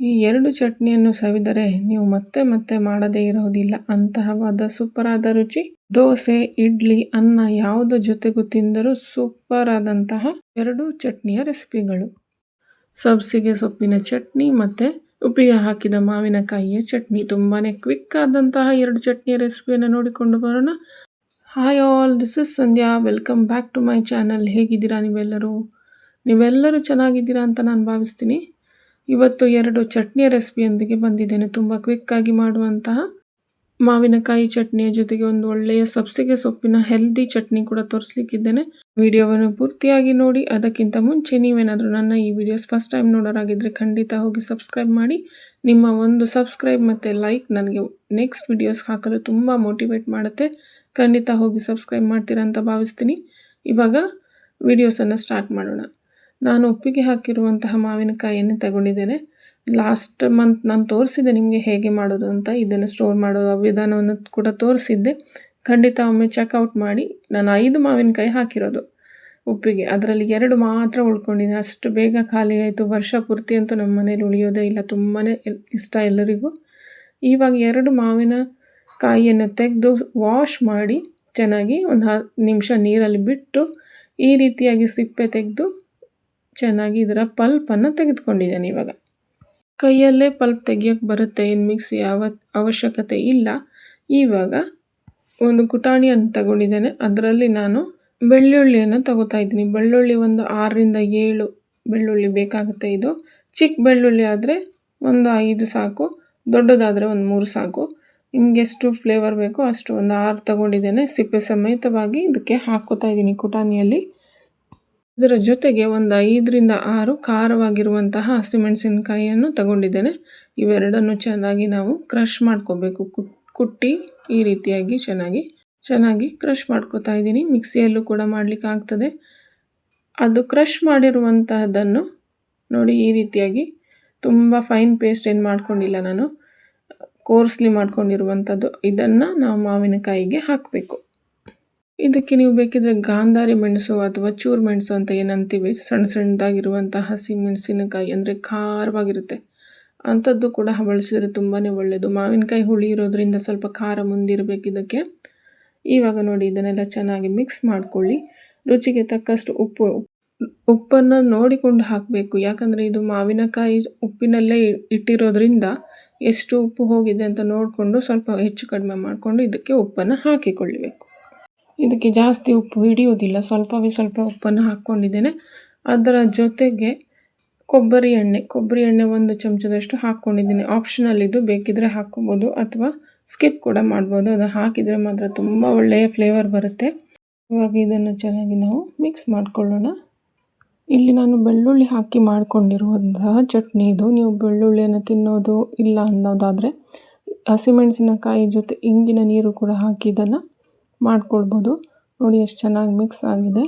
ಈ 2 ಚಟ್ನಿಯನ್ನು ಸವಿದರೆ ನೀವು ಮತ್ತೆ ಮತ್ತೆ ಮಾಡದೇ ಇರೋದಿಲ್ಲ. ಅಂತಹವಾದ ಸೂಪರ್ ಆದ ರುಚಿ. ದೋಸೆ, ಇಡ್ಲಿ, ಅನ್ನ ಯಾವುದ್ರ ಜೊತೆಗೂ ತಿಂದರೂ ಸೂಪರ್ ಆದಂತಹ 2 ಚಟ್ನಿಯ ರೆಸಿಪಿಗಳು. ಸಬ್ಸಿಗೆ ಸೊಪ್ಪಿನ ಚಟ್ನಿ ಮತ್ತು ಉಪ್ಪಿಗೆ ಹಾಕಿದ ಮಾವಿನಕಾಯಿಯ ಚಟ್ನಿ. ತುಂಬಾ ಕ್ವಿಕ್ ಆದಂತಹ 2 ಚಟ್ನಿಯ ರೆಸಿಪಿಯನ್ನು ನೋಡಿಕೊಂಡು ಬರೋಣ. Hi all, this is Sandhya. Welcome back to my channel. ಹೇಗಿದ್ದೀರಾ ನೀವೆಲ್ಲರೂ ಚೆನ್ನಾಗಿದ್ದೀರಾ ಅಂತ ನಾನು ಭಾವಿಸ್ತೀನಿ. ಇವತ್ತು 2 ಚಟ್ನಿಯ ರೆಸಿಪಿಯೊಂದಿಗೆ ಬಂದಿದ್ದೇನೆ. ತುಂಬ ಕ್ವಿಕ್ಕಾಗಿ ಮಾಡುವಂತಹ ಮಾವಿನಕಾಯಿ ಚಟ್ನಿಯ ಜೊತೆಗೆ ಒಂದು ಒಳ್ಳೆಯ ಸಬ್ಸಿಗೆ ಸೊಪ್ಪಿನ ಹೆಲ್ದಿ ಚಟ್ನಿ ಕೂಡ ತೋರಿಸ್ಲಿಕ್ಕಿದ್ದೇನೆ. ವಿಡಿಯೋವನ್ನು ಪೂರ್ತಿಯಾಗಿ ನೋಡಿ. ಅದಕ್ಕಿಂತ ಮುಂಚೆ ನೀವೇನಾದರೂ ನನ್ನ ಈ ವಿಡಿಯೋಸ್ ಫಸ್ಟ್ ಟೈಮ್ ನೋಡೋರಾಗಿದ್ದರೆ ಖಂಡಿತ ಹೋಗಿ ಸಬ್ಸ್ಕ್ರೈಬ್ ಮಾಡಿ. ನಿಮ್ಮ ಒಂದು ಸಬ್ಸ್ಕ್ರೈಬ್ ಮತ್ತು ಲೈಕ್ ನನಗೆ ನೆಕ್ಸ್ಟ್ ವಿಡಿಯೋಸ್ ಹಾಕಲು ತುಂಬ ಮೋಟಿವೇಟ್ ಮಾಡುತ್ತೆ. ಖಂಡಿತ ಹೋಗಿ ಸಬ್ಸ್ಕ್ರೈಬ್ ಮಾಡ್ತೀರಾ ಅಂತ ಭಾವಿಸ್ತೀನಿ. ಇವಾಗ ವಿಡಿಯೋಸನ್ನು ಸ್ಟಾರ್ಟ್ ಮಾಡೋಣ. ನಾನು ಉಪ್ಪಿಗೆ ಹಾಕಿರುವಂತಹ ಮಾವಿನಕಾಯಿಯನ್ನು ತಗೊಂಡಿದ್ದೇನೆ. ಲಾಸ್ಟ್ ಮಂತ್ ನಾನು ತೋರಿಸಿದ್ದೆ ನಿಮಗೆ ಹೇಗೆ ಮಾಡೋದು ಅಂತ. ಇದನ್ನು ಸ್ಟೋರ್ ಮಾಡೋ ವಿಧಾನವನ್ನು ಕೂಡ ತೋರಿಸಿದ್ದೆ. ಖಂಡಿತ ಒಮ್ಮೆ ಚೆಕ್ಔಟ್ ಮಾಡಿ. ನಾನು 5 ಮಾವಿನಕಾಯಿ ಹಾಕಿರೋದು ಉಪ್ಪಿಗೆ. ಅದರಲ್ಲಿ 2 ಮಾತ್ರ ಉಳ್ಕೊಂಡಿದೆ. ಅಷ್ಟು ಬೇಗ ಖಾಲಿ ಆಯಿತು. ವರ್ಷ ಪೂರ್ತಿ ಅಂತೂ ನಮ್ಮ ಮನೇಲಿ ಉಳಿಯೋದೇ ಇಲ್ಲ. ತುಂಬಾ ಇಷ್ಟ ಎಲ್ಲರಿಗೂ. ಇವಾಗ 2 ಮಾವಿನಕಾಯಿಯನ್ನು ತೆಗೆದು ವಾಶ್ ಮಾಡಿ ಚೆನ್ನಾಗಿ ಒಂದು 10 ನಿಮಿಷ ನೀರಲ್ಲಿ ಬಿಟ್ಟು ಈ ರೀತಿಯಾಗಿ ಸಿಪ್ಪೆ ತೆಗೆದು ಚೆನ್ನಾಗಿ ಇದರ ಪಲ್ಪನ್ನು ತೆಗೆದುಕೊಂಡಿದ್ದೇನೆ. ಇವಾಗ ಕೈಯಲ್ಲೇ ಪಲ್ಪ್ ತೆಗಿಯೋಕ್ಕೆ ಬರುತ್ತೆ, ಏನು ಮಿಕ್ಸಿ ಅವಶ್ಯಕತೆ ಇಲ್ಲ. ಇವಾಗ ಒಂದು ಕುಟಾಣಿಯನ್ನು ತಗೊಂಡಿದ್ದೇನೆ. ಅದರಲ್ಲಿ ನಾನು ಬೆಳ್ಳುಳ್ಳಿಯನ್ನು ತಗೋತಾ ಇದ್ದೀನಿ. ಬೆಳ್ಳುಳ್ಳಿ ಒಂದು 6ರಿಂದ 7 ಬೆಳ್ಳುಳ್ಳಿ ಬೇಕಾಗುತ್ತೆ. ಇದು ಚಿಕ್ಕ ಬೆಳ್ಳುಳ್ಳಿ ಆದರೆ ಒಂದು 5 ಸಾಕು, ದೊಡ್ಡದಾದರೆ ಒಂದು 3 ಸಾಕು. ನಿಮಗೆ ಎಷ್ಟು ಫ್ಲೇವರ್ ಬೇಕೋ ಅಷ್ಟು ಒಂದು 6 ತಗೊಂಡಿದ್ದೇನೆ. ಸಿಪ್ಪೆ ಸಮೇತವಾಗಿ ಇದಕ್ಕೆ ಹಾಕ್ಕೋತಾ ಇದ್ದೀನಿ ಕುಟಾಣಿಯಲ್ಲಿ. ಇದರ ಜೊತೆಗೆ ಒಂದು 5ರಿಂದ 6 ಖಾರವಾಗಿರುವಂತಹ ಹಸಿಮೆಣಸಿನಕಾಯಿಯನ್ನು ತಗೊಂಡಿದ್ದೇನೆ. ಇವೆರಡನ್ನು ಚೆನ್ನಾಗಿ ನಾವು ಕ್ರಷ್ ಮಾಡ್ಕೋಬೇಕು. ಕುಟ್ಟಿ ಈ ರೀತಿಯಾಗಿ ಚೆನ್ನಾಗಿ ಕ್ರಷ್ ಮಾಡ್ಕೋತಾ ಇದ್ದೀನಿ. ಮಿಕ್ಸಿಯಲ್ಲೂ ಕೂಡ ಮಾಡಲಿಕ್ಕೆ ಆಗ್ತದೆ. ಅದು ಕ್ರಷ್ ಮಾಡಿರುವಂತಹದ್ದನ್ನು ನೋಡಿ ಈ ರೀತಿಯಾಗಿ ತುಂಬ ಫೈನ್ ಪೇಸ್ಟ್ ಏನು ಮಾಡ್ಕೊಂಡಿಲ್ಲ ನಾನು, ಕೋರ್ಸ್ಲಿ ಮಾಡ್ಕೊಂಡಿರುವಂಥದ್ದು. ಇದನ್ನು ನಾವು ಮಾವಿನಕಾಯಿಗೆ ಹಾಕಬೇಕು. ಇದಕ್ಕೆ ನೀವು ಬೇಕಿದ್ರೆ ಗಾಂಧಾರಿ ಮೆಣಸು ಅಥವಾ ಚೂರು ಮೆಣಸು ಅಂತ ಏನಂತೀವಿ, ಸಣ್ಣದಾಗಿರುವಂಥ ಹಸಿ ಮೆಣಸಿನಕಾಯಿ ಅಂದರೆ ಖಾರವಾಗಿರುತ್ತೆ, ಅಂಥದ್ದು ಕೂಡ ಬಳಸಿದರೆ ತುಂಬಾ ಒಳ್ಳೆಯದು. ಮಾವಿನಕಾಯಿ ಹುಳಿ ಇರೋದ್ರಿಂದ ಸ್ವಲ್ಪ ಖಾರ ಮುಂದಿರಬೇಕು ಇದಕ್ಕೆ. ಇವಾಗ ನೋಡಿ ಇದನ್ನೆಲ್ಲ ಚೆನ್ನಾಗಿ ಮಿಕ್ಸ್ ಮಾಡ್ಕೊಳ್ಳಿ. ರುಚಿಗೆ ತಕ್ಕಷ್ಟು ಉಪ್ಪನ್ನು ನೋಡಿಕೊಂಡು ಹಾಕಬೇಕು. ಯಾಕಂದರೆ ಇದು ಮಾವಿನಕಾಯಿ ಉಪ್ಪಿನಲ್ಲೇ ಇಟ್ಟಿರೋದ್ರಿಂದ ಎಷ್ಟು ಉಪ್ಪು ಹೋಗಿದೆ ಅಂತ ನೋಡಿಕೊಂಡು ಸ್ವಲ್ಪ ಹೆಚ್ಚು ಕಡಿಮೆ ಮಾಡಿಕೊಂಡು ಇದಕ್ಕೆ ಉಪ್ಪನ್ನು ಹಾಕಿಕೊಳ್ಳಬೇಕು. ಇದಕ್ಕೆ ಜಾಸ್ತಿ ಉಪ್ಪು ಹಿಡಿಯೋದಿಲ್ಲ, ಸ್ವಲ್ಪವೇ ಸ್ವಲ್ಪ ಉಪ್ಪನ್ನು ಹಾಕ್ಕೊಂಡಿದ್ದೇನೆ. ಅದರ ಜೊತೆಗೆ ಕೊಬ್ಬರಿ ಎಣ್ಣೆ 1 ಚಮಚದಷ್ಟು ಹಾಕ್ಕೊಂಡಿದ್ದೀನಿ. ಆಪ್ಷನಲ್ ಇದು, ಬೇಕಿದ್ರೆ ಹಾಕ್ಕೋಬೋದು ಅಥವಾ ಸ್ಕಿಪ್ ಕೂಡ ಮಾಡ್ಬೋದು. ಅದು ಹಾಕಿದರೆ ಮಾತ್ರ ತುಂಬ ಒಳ್ಳೆಯ ಫ್ಲೇವರ್ ಬರುತ್ತೆ. ಇವಾಗ ಇದನ್ನು ಚೆನ್ನಾಗಿ ನಾವು ಮಿಕ್ಸ್ ಮಾಡ್ಕೊಳ್ಳೋಣ. ಇಲ್ಲಿ ನಾನು ಬೆಳ್ಳುಳ್ಳಿ ಹಾಕಿ ಮಾಡ್ಕೊಂಡಿರುವಂತಹ ಚಟ್ನಿ ಇದು. ನೀವು ಬೆಳ್ಳುಳ್ಳಿಯನ್ನು ತಿನ್ನೋದು ಇಲ್ಲ ಅನ್ನೋದಾದರೆ ಹಸಿಮೆಣಸಿನಕಾಯಿ ಜೊತೆ ಇಂಗಿನ ನೀರು ಕೂಡ ಹಾಕಿ ಇದನ್ನು ಮಾಡ್ಕೊಳ್ಬೋದು. ನೋಡಿ ಎಷ್ಟು ಚೆನ್ನಾಗಿ ಮಿಕ್ಸ್ ಆಗಿದೆ.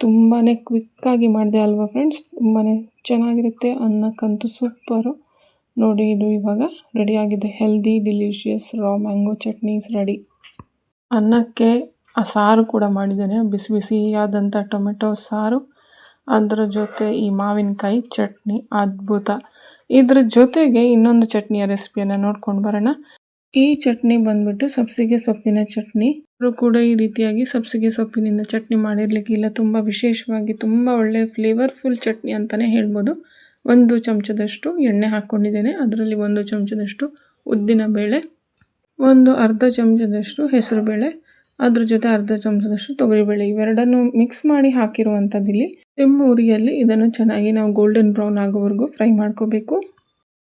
ತುಂಬಾ ಕ್ವಿಕ್ಕಾಗಿ ಮಾಡಿದೆ ಅಲ್ವಾ ಫ್ರೆಂಡ್ಸ್? ತುಂಬಾ ಚೆನ್ನಾಗಿರುತ್ತೆ. ಅನ್ನಕ್ಕಂತೂ ಸೂಪರು. ನೋಡಿ ಇದು ಇವಾಗ ರೆಡಿಯಾಗಿದೆ. Healthy delicious raw mango chutney is ready. ಅನ್ನಕ್ಕೆ ಆ ಸಾರು ಕೂಡ ಮಾಡಿದ್ದೇನೆ, ಬಿಸಿ ಬಿಸಿಯಾದಂಥ ಟೊಮೆಟೊ ಸಾರು. ಅದರ ಜೊತೆ ಈ ಮಾವಿನಕಾಯಿ ಚಟ್ನಿ ಅದ್ಭುತ. ಇದ್ರ ಜೊತೆಗೆ ಇನ್ನೊಂದು ಚಟ್ನಿಯ ರೆಸಿಪಿಯನ್ನು ನೋಡ್ಕೊಂಡು ಬರೋಣ. ಈ ಚಟ್ನಿ ಬಂದ್ಬಿಟ್ಟು ಸಬ್ಸಿಗೆ ಸೊಪ್ಪಿನ ಚಟ್ನಿ. ಅವರು ಕೂಡ ಈ ರೀತಿಯಾಗಿ ಸಬ್ಸಿಗೆ ಸೊಪ್ಪಿನಿಂದ ಚಟ್ನಿ ಮಾಡಿರಲಿಕ್ಕಿಲ್ಲ. ತುಂಬ ವಿಶೇಷವಾಗಿ ತುಂಬ ಒಳ್ಳೆಯ ಫ್ಲೇವರ್ಫುಲ್ ಚಟ್ನಿ ಅಂತಲೇ ಹೇಳ್ಬೋದು. 1 ಚಮಚದಷ್ಟು ಎಣ್ಣೆ ಹಾಕ್ಕೊಂಡಿದ್ದೇನೆ. ಅದರಲ್ಲಿ 1 ಚಮಚದಷ್ಟು ಉದ್ದಿನ ಬೇಳೆ, ಒಂದು ಅರ್ಧ ಚಮಚದಷ್ಟು ಹೆಸರು ಬೇಳೆ, ಅದ್ರ ಜೊತೆ ಅರ್ಧ ಚಮಚದಷ್ಟು ತೊಗರಿಬೇಳೆ, ಇವೆರಡನ್ನು ಮಿಕ್ಸ್ ಮಾಡಿ ಹಾಕಿರುವಂಥದ್ದಿಲ್ಲಿ. ಸಿಮ್ ಉರಿಯಲ್ಲಿ ಇದನ್ನು ಚೆನ್ನಾಗಿ ನಾವು ಗೋಲ್ಡನ್ ಬ್ರೌನ್ ಆಗೋವರೆಗೂ ಫ್ರೈ ಮಾಡ್ಕೋಬೇಕು.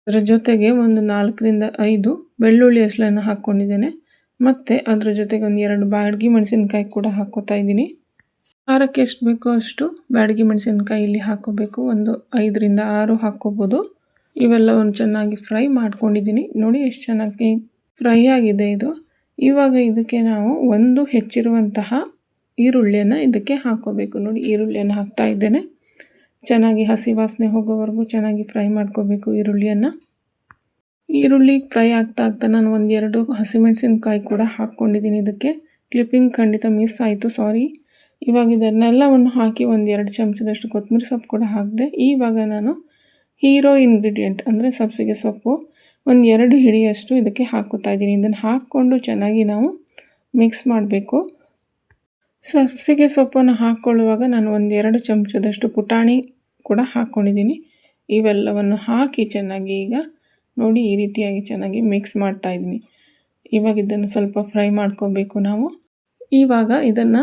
ಅದರ ಜೊತೆಗೆ ಒಂದು 4ರಿಂದ 5 ಬೆಳ್ಳುಳ್ಳಿ ಹೆಸಳನ್ನು ಹಾಕ್ಕೊಂಡಿದ್ದೇನೆ. ಮತ್ತು ಅದರ ಜೊತೆಗೆ ಒಂದು 2 ಬ್ಯಾಡಗಿ ಮೆಣಸಿನ್ಕಾಯಿ ಕೂಡ ಹಾಕ್ಕೋತಾ ಇದ್ದೀನಿ. ಖಾರಕ್ಕೆ ಎಷ್ಟು ಬೇಕೋ ಅಷ್ಟು ಬ್ಯಾಡಗಿ ಮೆಣಸಿನ್ಕಾಯಿ ಇಲ್ಲಿ ಹಾಕ್ಕೋಬೇಕು. ಒಂದು 5ರಿಂದ 6 ಹಾಕ್ಕೋಬೋದು. ಇವೆಲ್ಲವನ್ನು ಚೆನ್ನಾಗಿ ಫ್ರೈ ಮಾಡ್ಕೊಂಡಿದ್ದೀನಿ. ನೋಡಿ ಎಷ್ಟು ಚೆನ್ನಾಗಿ ಫ್ರೈ ಆಗಿದೆ ಇದು. ಇವಾಗ ಇದಕ್ಕೆ ನಾವು ಒಂದು ಹೆಚ್ಚಿರುವಂತಹ ಈರುಳ್ಳಿಯನ್ನು ಇದಕ್ಕೆ ಹಾಕ್ಕೋಬೇಕು. ನೋಡಿ ಈರುಳ್ಳಿಯನ್ನು ಹಾಕ್ತಾ ಇದ್ದೇನೆ. ಚೆನ್ನಾಗಿ ಹಸಿ ವಾಸನೆ ಹೋಗೋವರೆಗೂ ಚೆನ್ನಾಗಿ ಫ್ರೈ ಮಾಡ್ಕೋಬೇಕು ಈರುಳ್ಳಿಯನ್ನು. ಈರುಳ್ಳಿ ಫ್ರೈ ಆಗ್ತಾ ನಾನು 1-2 ಹಸಿಮೆಣಸಿನ್ಕಾಯಿ ಕೂಡ ಹಾಕ್ಕೊಂಡಿದ್ದೀನಿ. ಇದಕ್ಕೆ ಕ್ಲಿಪ್ಪಿಂಗ್ ಖಂಡಿತ ಮಿಸ್ ಆಯಿತು, ಸಾರಿ. ಇವಾಗ ಇದನ್ನೆಲ್ಲವನ್ನು ಹಾಕಿ 1-2 ಚಮಚದಷ್ಟು ಕೊತ್ತಂಬರಿ ಸೊಪ್ಪು ಕೂಡ ಹಾಕಿದೆ. ಇವಾಗ ನಾನು ಹೀರೋ ಇಂಗ್ರೀಡಿಯೆಂಟ್ ಅಂದರೆ ಸಬ್ಬಸಿಗೆ ಸೊಪ್ಪು ಒಂದು 2 ಹಿಡಿಯಷ್ಟು ಇದಕ್ಕೆ ಹಾಕ್ಕೋತಾ ಇದ್ದೀನಿ. ಇದನ್ನು ಹಾಕ್ಕೊಂಡು ಚೆನ್ನಾಗಿ ನಾವು ಮಿಕ್ಸ್ ಮಾಡಬೇಕು. ಸಬ್ಬಸಿಗೆ ಸೊಪ್ಪನ್ನು ಹಾಕ್ಕೊಳ್ಳುವಾಗ ನಾನು ಒಂದು 2 ಚಮಚದಷ್ಟು ಪುಟಾಣಿ ಕೂಡ ಹಾಕ್ಕೊಂಡಿದ್ದೀನಿ. ಇವೆಲ್ಲವನ್ನು ಹಾಕಿ ಚೆನ್ನಾಗಿ ಈಗ ನೋಡಿ ಈ ರೀತಿಯಾಗಿ ಚೆನ್ನಾಗಿ ಮಿಕ್ಸ್ ಮಾಡ್ತಾ ಇದ್ದೀನಿ. ಇವಾಗ ಇದನ್ನು ಸ್ವಲ್ಪ ಫ್ರೈ ಮಾಡ್ಕೋಬೇಕು ನಾವು. ಇವಾಗ ಇದನ್ನು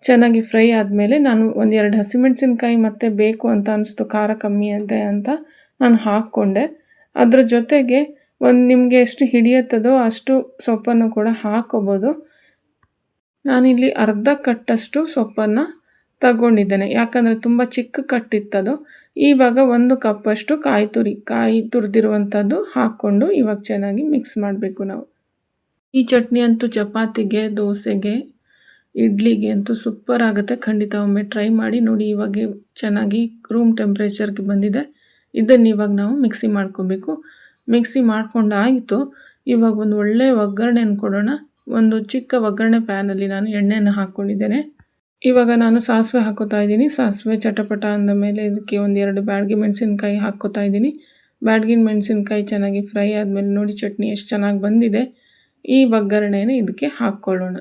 ಚೆನ್ನಾಗಿ ಫ್ರೈ ಆದಮೇಲೆ ನಾನು ಒಂದು 2 ಹಸಿಮೆಣಸಿನ್ಕಾಯಿ ಮತ್ತೆ ಬೇಕು ಅಂತ ಅನಿಸ್ತು, ಖಾರ ಕಮ್ಮಿ ಇದೆ ಅಂತ ನಾನು ಹಾಕ್ಕೊಂಡೆ. ಅದ್ರ ಜೊತೆಗೆ ಒಂದು ನಿಮಗೆ ಎಷ್ಟು ಹಿಡಿಯುತ್ತದೋ ಅಷ್ಟು ಸೊಪ್ಪನ್ನು ಕೂಡ ಹಾಕ್ಕೋಬೋದು. ನಾನಿಲ್ಲಿ ಅರ್ಧ ಕಟ್ಟಷ್ಟು ಸೊಪ್ಪನ್ನು ತಗೊಂಡಿದ್ದೇನೆ, ಯಾಕಂದರೆ ತುಂಬ ಚಿಕ್ಕ ಕಟ್ಟಿತ್ತದು. ಇವಾಗ 1 ಕಪ್ಪಷ್ಟು ಕಾಯಿ ತುರಿದಿರುವಂಥದ್ದು ಹಾಕ್ಕೊಂಡು ಇವಾಗ ಚೆನ್ನಾಗಿ ಮಿಕ್ಸ್ ಮಾಡಬೇಕು ನಾವು. ಈ ಚಟ್ನಿ ಅಂತೂ ಚಪಾತಿಗೆ, ದೋಸೆಗೆ, ಇಡ್ಲಿಗೆ ಅಂತೂ ಸೂಪರ್ ಆಗುತ್ತೆ. ಖಂಡಿತ ಒಮ್ಮೆ ಟ್ರೈ ಮಾಡಿ ನೋಡಿ. ಇವಾಗ ಚೆನ್ನಾಗಿ ರೂಮ್ ಟೆಂಪ್ರೇಚರ್ಗೆ ಬಂದಿದೆ. ಇದನ್ನು ಇವಾಗ ನಾವು ಮಿಕ್ಸಿ ಮಾಡ್ಕೋಬೇಕು. ಮಿಕ್ಸಿ ಮಾಡ್ಕೊಂಡಾಯಿತು. ಇವಾಗ ಒಂದು ಒಳ್ಳೆ ಒಗ್ಗರಣೆಯನ್ನು ಕೊಡೋಣ. ಒಂದು ಚಿಕ್ಕ ಒಗ್ಗರಣೆ ಪ್ಯಾನಲ್ಲಿ ನಾನು ಎಣ್ಣೆಯನ್ನು ಹಾಕ್ಕೊಂಡಿದ್ದೇನೆ. ಇವಾಗ ನಾನು ಸಾಸಿವೆ ಹಾಕ್ಕೋತಾ ಇದ್ದೀನಿ. ಸಾಸಿವೆ ಚಟಪಟ ಅಂದ ಮೇಲೆ ಇದಕ್ಕೆ ಒಂದು 2 ಬ್ಯಾಡಗಿ ಮೆಣಸಿನ್ಕಾಯಿ ಹಾಕ್ಕೋತಾ ಇದ್ದೀನಿ. ಬ್ಯಾಡಗಿ ಮೆಣಸಿನ್ಕಾಯಿ ಚೆನ್ನಾಗಿ ಫ್ರೈ ಆದಮೇಲೆ ನೋಡಿ ಚಟ್ನಿ ಎಷ್ಟು ಚೆನ್ನಾಗಿ ಬಂದಿದೆ. ಈ ಒಗ್ಗರಣೆಯನ್ನು ಇದಕ್ಕೆ ಹಾಕ್ಕೊಳ್ಳೋಣ.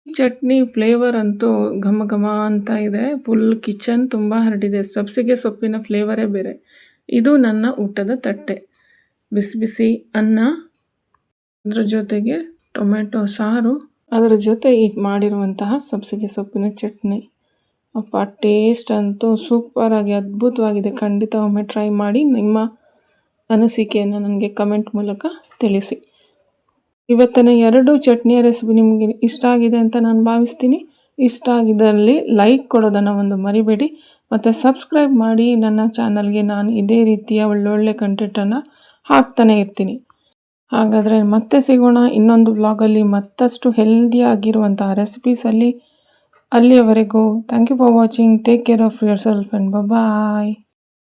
ಚಟ್ನಿ ಫ್ಲೇವರ್ ಅಂತೂ ಘಮ ಘಮ ಅಂತ ಇದೆ. ಫುಲ್ ಕಿಚನ್ ತುಂಬ ಹರಡಿದೆ. ಸಬ್ಬಸಿಗೆ ಸೊಪ್ಪಿನ ಫ್ಲೇವರೇ ಬೇರೆ. ಇದು ನನ್ನ ಊಟದ ತಟ್ಟೆ. ಬಿಸಿ ಬಿಸಿ ಅನ್ನ, ಅದರ ಜೊತೆಗೆ ಟೊಮೆಟೊ ಸಾರು, ಅದರ ಜೊತೆ ಈ ಮಾಡಿರುವಂತಹ ಸಬ್ಬಸಿಗೆ ಸೊಪ್ಪಿನ ಚಟ್ನಿ. ಅಪ್ಪ ಟೇಸ್ಟ್ ಅಂತೂ ಸೂಪರಾಗಿ ಅದ್ಭುತವಾಗಿದೆ. ಖಂಡಿತ ಒಮ್ಮೆ ಟ್ರೈ ಮಾಡಿ ನಿಮ್ಮ ಅನಿಸಿಕೆಯನ್ನು ನನಗೆ ಕಮೆಂಟ್ ಮೂಲಕ ತಿಳಿಸಿ. ಇವತ್ತಿನ 2 ಚಟ್ನಿಯ ರೆಸಿಪಿ ನಿಮಗೆ ಇಷ್ಟ ಆಗಿದೆ ಅಂತ ನಾನು ಭಾವಿಸ್ತೀನಿ. ಇಷ್ಟ ಆಗಿದ್ದಲ್ಲಿ ಲೈಕ್ ಕೊಡೋದನ್ನು ಒಂದು ಮರಿಬೇಡಿ ಮತ್ತು ಸಬ್ಸ್ಕ್ರೈಬ್ ಮಾಡಿ ನನ್ನ ಚಾನಲ್ಗೆ. ನಾನು ಇದೇ ರೀತಿಯ ಒಳ್ಳೊಳ್ಳೆ ಕಂಟೆಂಟನ್ನು ಹಾಕ್ತಾನೆ ಇರ್ತೀನಿ. ಹಾಗಾದರೆ ಮತ್ತೆ ಸಿಗೋಣ ಇನ್ನೊಂದು ವ್ಲಾಗಲ್ಲಿ ಮತ್ತಷ್ಟು ಹೆಲ್ದಿಯಾಗಿರುವಂತಹ ರೆಸಿಪೀಸಲ್ಲಿ. ಅಲ್ಲಿಯವರೆಗೂ thank you for watching. Take care of yourself and bye.